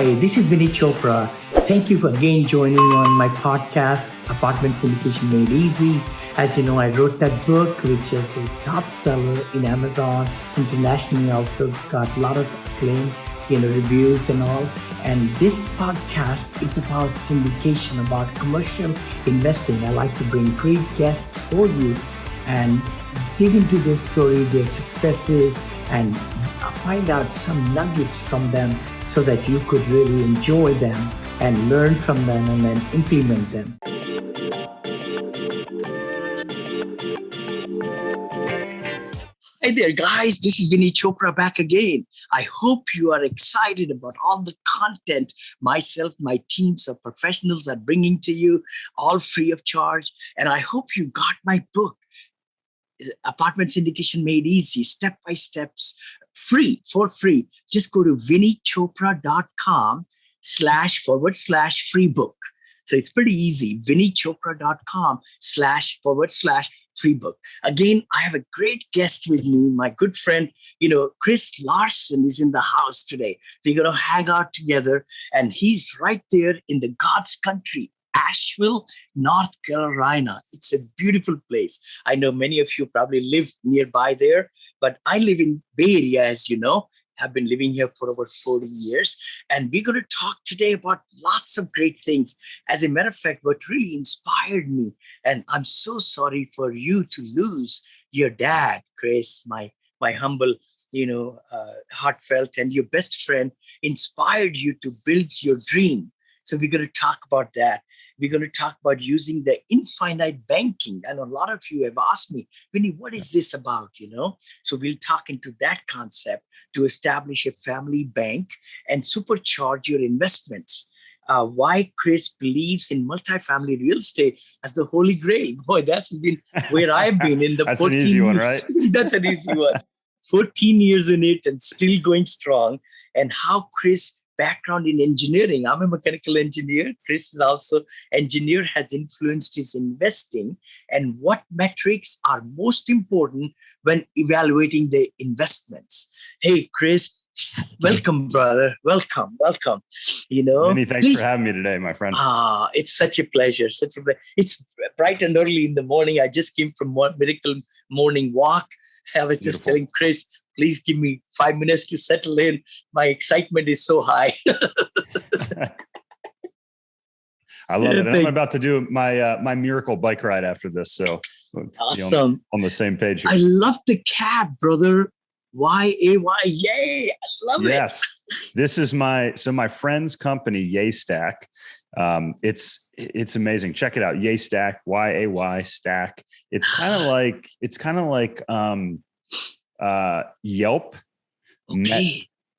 Hi, this is Vinney Chopra. Thank you for again joining on my podcast, Apartment Syndication Made Easy. As you know, I wrote that book, which is a top seller in Amazon. Internationally also got a lot of acclaim, reviews and all. And this podcast is about syndication, about commercial investing. I like to bring great guests for you and dig into their story, their successes, and find out some nuggets from them so that you could really enjoy them and learn from them and then implement them. Hey there, guys. This is Vinney Chopra back again. I hope you are excited about all the content myself, my teams of professionals are bringing to you, all free of charge. And I hope you got my book, Apartment Syndication Made Easy, step by steps, for free. Just go to vinneychopra.com//free book. So it's pretty easy. vinneychopra.com//free book. Again, I have a great guest with me, my good friend, Chris Larsen is in the house today. We're going to hang out together, and he's right there in the God's country, Asheville, North Carolina. It's a beautiful place. I know many of you probably live nearby there, but I live in Bay Area, as you know. Have been living here for over 40 years. And we're going to talk today about lots of great things. As a matter of fact, what really inspired me, and I'm so sorry for you to lose your dad, Chris, my humble, heartfelt, and your best friend inspired you to build your dream. So we're going to talk about that. We're going to talk about using the infinite banking. And a lot of you have asked me, Vinney, what is this about? So we'll talk into that concept to establish a family bank and supercharge your investments. Why Chris believes in multifamily real estate as the holy grail. Boy, that's been where I've been in the that's 14 an easy one, years. right? That's an easy one. 14 years in it and still going strong. And how Chris background in engineering. I'm a mechanical engineer. Chris is also engineer, has influenced his investing, and what metrics are most important when evaluating the investments. Hey, Chris, welcome, brother. Welcome. Many thanks for having me today, my friend. It's such a pleasure. It's bright and early in the morning. I just came from one miracle morning walk. I was just telling Chris, please give me 5 minutes to settle in. My excitement is so high. I love it. And I'm about to do my miracle bike ride after this. So awesome. On the same page here. I love the cab, brother. Y-A-Y. Yay. I love it. Yes. This is my friend's company, Yaystack. It's amazing. Check it out. Yaystack, Y-A-Y stack. It's kind of like Yelp, met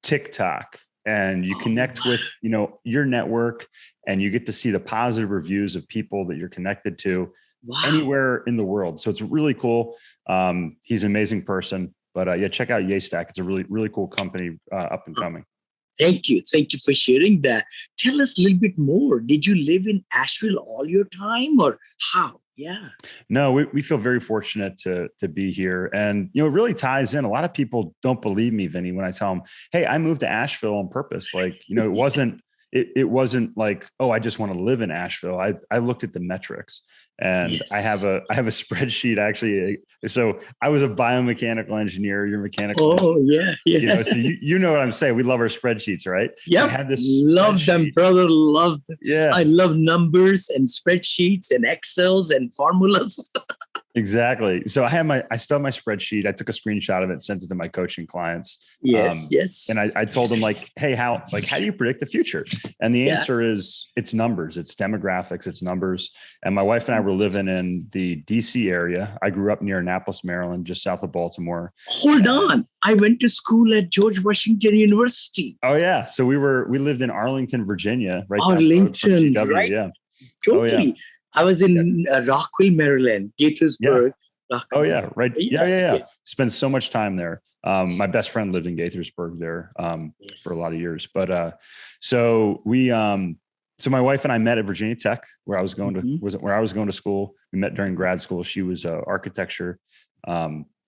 TikTok, and you connect with, your network, and you get to see the positive reviews of people that you're connected to anywhere in the world. So it's really cool. He's an amazing person, but check out Yaystack. It's a really, really cool company, up and coming. Thank you. Thank you for sharing that. Tell us a little bit more. Did you live in Asheville all your time, or how? Yeah. No, we feel very fortunate to be here. And, it really ties in. A lot of people don't believe me, Vinney, when I tell them, hey, I moved to Asheville on purpose. Like, it wasn't like, oh, I just want to live in Asheville. I looked at the metrics, and I have a spreadsheet actually. So I was a biomechanical engineer. You're mechanical. Oh yeah. So you know what I'm saying. We love our spreadsheets, right? Yeah. Love them, brother. Love them. Yeah. I love numbers and spreadsheets and Excels and formulas. Exactly. So I still have my spreadsheet. I took a screenshot of it, sent it to my coaching clients. Yes. And I told them hey, how do you predict the future? And the answer is it's numbers, it's demographics, it's numbers. And my wife and I were living in the DC area. I grew up near Annapolis, Maryland, just south of Baltimore. Hold on. I went to school at George Washington University. Oh yeah. So we lived in Arlington, Virginia, right? Arlington, right? Yeah. Totally. Oh, yeah. I was in Rockville, Maryland, Gaithersburg. Yeah. Oh yeah, right. Yeah. Spent so much time there. My best friend lived in Gaithersburg there for a lot of years. But so my wife and I met at Virginia Tech, where I was going to school. We met during grad school. She was architecture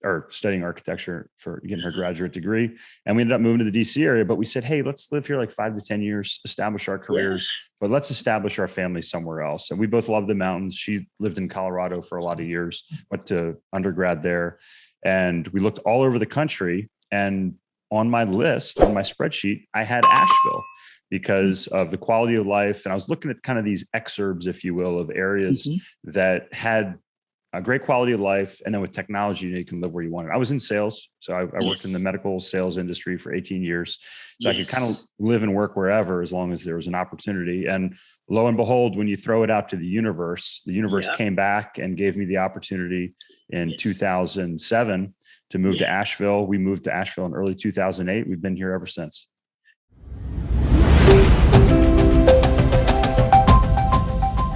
or studying architecture for getting her graduate degree. And we ended up moving to the DC area, but we said, hey, let's live here like 5 to 10 years, establish our careers, but let's establish our family somewhere else. And we both love the mountains. She lived in Colorado for a lot of years, went to undergrad there. And we looked all over the country. And on my list, on my spreadsheet, I had Asheville because of the quality of life. And I was looking at kind of these exurbs, if you will, of areas that had a great quality of life. And then with technology, you can live where you want. I was in sales. So I worked in the medical sales industry for 18 years. So I could kind of live and work wherever, as long as there was an opportunity. And lo and behold, when you throw it out to the universe came back and gave me the opportunity in 2007 to move to Asheville. We moved to Asheville in early 2008. We've been here ever since.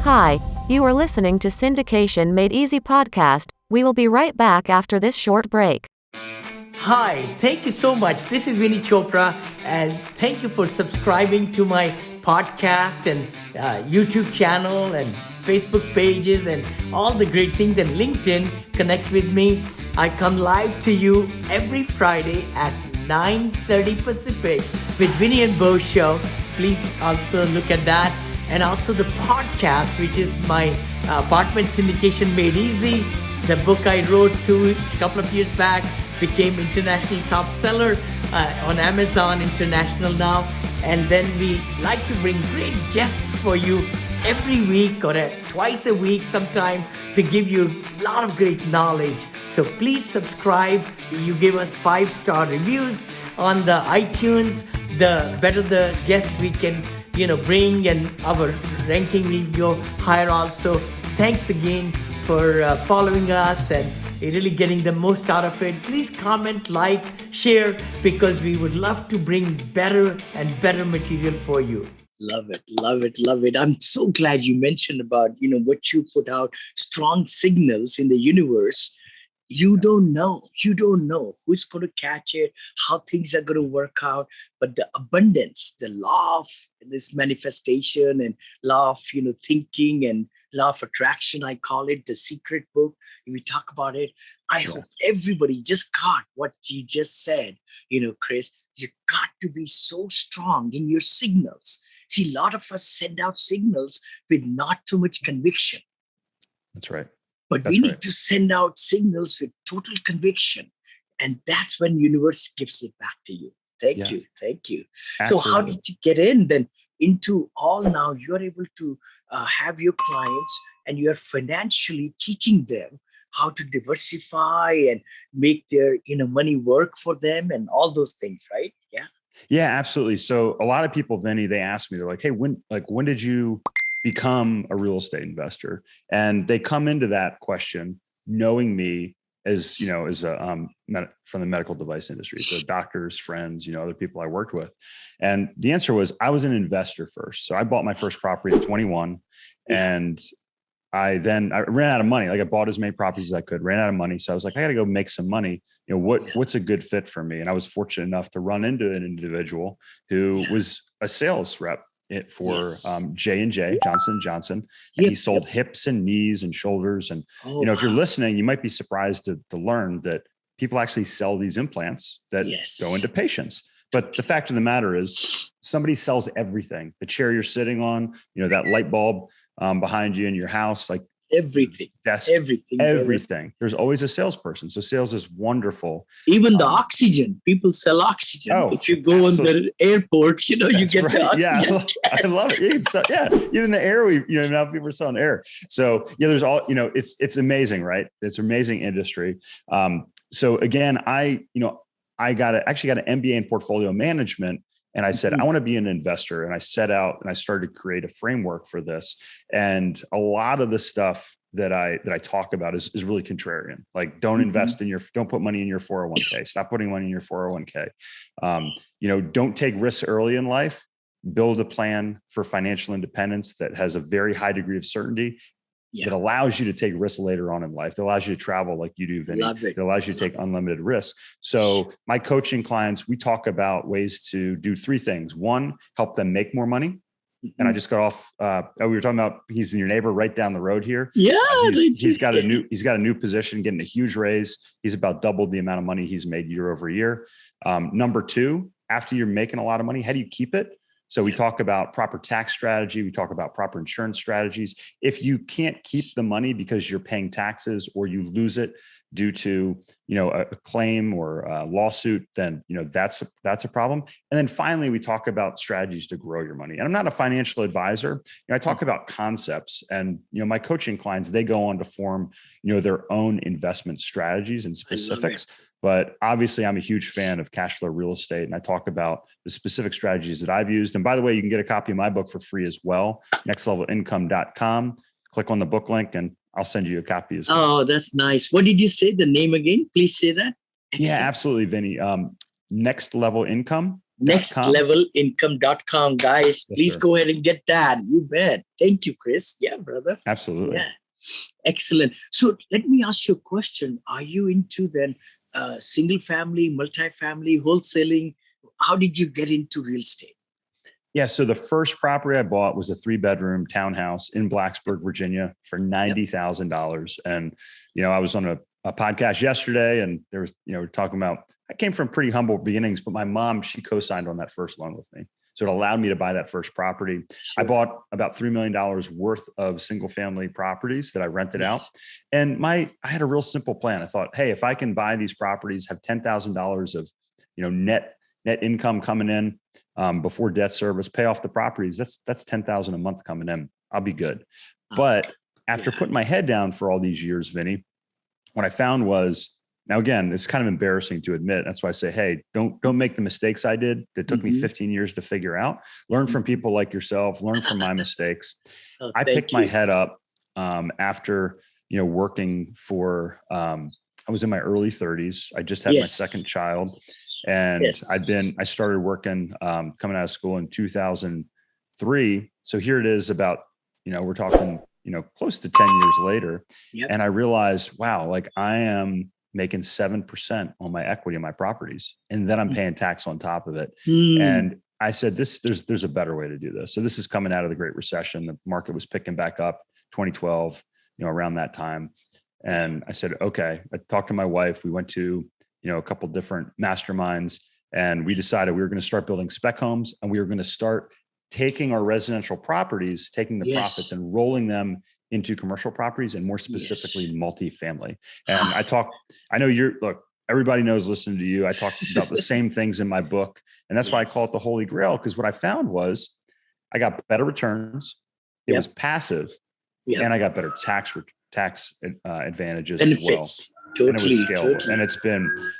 Hi, you are listening to Syndication Made Easy podcast. We will be right back after this short break. Hi, thank you so much. This is Vinney Chopra, and thank you for subscribing to my podcast and YouTube channel and Facebook pages and all the great things, and LinkedIn. Connect with me. I come live to you every Friday at 9:30 Pacific with Vinney and Bo show. Please also look at that. And also the podcast, which is my apartment syndication made easy. The book I wrote a couple of years back became international top seller on Amazon International now. And then we like to bring great guests for you every week or twice a week sometime to give you a lot of great knowledge. So please subscribe. You give us 5-star reviews on the iTunes. The better the guests we can bring, and our ranking will go higher also. Thanks again for following us and really getting the most out of it. Please comment, like, share, because we would love to bring better and better material for you. Love it, love it, love it. I'm so glad you mentioned about, what you put out, strong signals in the universe. You don't know who's going to catch it, how things are going to work out. But the abundance, the law of this manifestation and law of, thinking and law of attraction, I call it, the secret book. We talk about it. I hope everybody just got what you just said, Chris. You got to be so strong in your signals. See, a lot of us send out signals with not too much conviction. That's right. But we need to send out signals with total conviction. And that's when universe gives it back to you. Thank you. Absolutely. So how did you get into all now? You're able to have your clients, and you're financially teaching them how to diversify and make their money work for them and all those things, right? Yeah, absolutely. So a lot of people, Vinney, they ask me, they're like, hey, when did you become a real estate investor? And they come into that question knowing me as, as a from the medical device industry. So doctors, friends, other people I worked with. And the answer was, I was an investor first. So I bought my first property at 21, and I ran out of money. Like, I bought as many properties as I could, ran out of money. So I was like, I got to go make some money. What's a good fit for me? And I was fortunate enough to run into an individual who was a sales rep for J&J, Johnson & Johnson. And he sold hips and knees and shoulders. And, if you're listening, you might be surprised to learn that people actually sell these implants that go into patients. But the fact of the matter is, somebody sells everything. The chair you're sitting on, that light bulb behind you in your house, like everything, desk, everything. There's always a salesperson. So sales is wonderful. Even the oxygen, people sell oxygen. If you go on the airport, you get the oxygen. I love it. Even the air, now people are selling air. So there's all, it's amazing, right? It's an amazing industry. So again, I actually got an MBA in portfolio management. And I said, I want to be an investor. And I set out and I started to create a framework for this. And a lot of the stuff that I talk about is really contrarian. Like, don't invest don't put money in your 401k. Stop putting money in your 401k. Don't take risks early in life. Build a plan for financial independence that has a very high degree of certainty. That allows you to take risks later on in life. That allows you to travel like you do, Vinney. That allows you to take unlimited risk. So my coaching clients, we talk about ways to do 3 things. 1, help them make more money. And I just got off. We were talking about he's your neighbor right down the road here. Yeah, he's got a new position, getting a huge raise. He's about doubled the amount of money he's made year over year. Number two, after you're making a lot of money, how do you keep it? So we talk about proper tax strategy. We talk about proper insurance strategies. If you can't keep the money because you're paying taxes or you lose it due to, a claim or a lawsuit, then, that's a problem. And then finally, we talk about strategies to grow your money. And I'm not a financial advisor. I talk about concepts, and, my coaching clients, they go on to form, their own investment strategies and specifics. But obviously, I'm a huge fan of cash flow real estate, and I talk about the specific strategies that I've used. And by the way, you can get a copy of my book for free as well, nextlevelincome.com. Click on the book link and I'll send you a copy as well. Oh, that's nice. What did you say? The name again? Please say that. Excellent. Yeah, absolutely, Vinney. Next Level Income. Nextlevelincome.com, guys. Yes, please sir. go ahead and get that. You bet. Thank you, Chris. Yeah, brother. Absolutely. Yeah. Excellent. So let me ask you a question. Are you into then single family, multifamily, wholesaling? How did you get into real estate? Yeah. So the first property I bought was a 3-bedroom townhouse in Blacksburg, Virginia for $90,000. And, I was on a podcast yesterday, and there was, we're talking about, I came from pretty humble beginnings, but my mom, she co-signed on that first loan with me. So it allowed me to buy that first property. Sure. I bought about $3 million worth of single family properties that I rented out. And I had a real simple plan. I thought, hey, if I can buy these properties, have $10,000 of, net income coming in, before debt service, pay off the properties, that's $10,000 a month coming in. I'll be good. But after putting my head down for all these years, Vinney, what I found was, now again, it's kind of embarrassing to admit. That's why I say, hey, don't make the mistakes I did. That took me 15 years to figure out. Learn from people like yourself. Learn from my mistakes. I picked my head up after working for. I was in my early 30s. I just had my second child. And I started working, coming out of school in 2003. So here it is about, we're talking, close to 10 years later. And I realized, wow, like I am making 7% on my equity in my properties. And then I'm paying tax on top of it. And I said, there's a better way to do this. So this is coming out of the Great Recession. The market was picking back up 2012, around that time. And I said, okay, I talked to my wife. We went to, a couple different masterminds, and we decided we were going to start building spec homes, and we were going to start taking our residential properties, taking the profits and rolling them into commercial properties, and more specifically multifamily. And I know look, everybody knows listening to you. I talk about the same things in my book, and that's why I call it the Holy Grail. Because what I found was I got better returns. It was passive, and I got better tax advantages as well. Totally, and it was scalable. And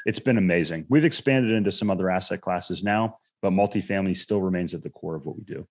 it's been amazing. We've expanded into some other asset classes now, but multifamily still remains at the core of what we do.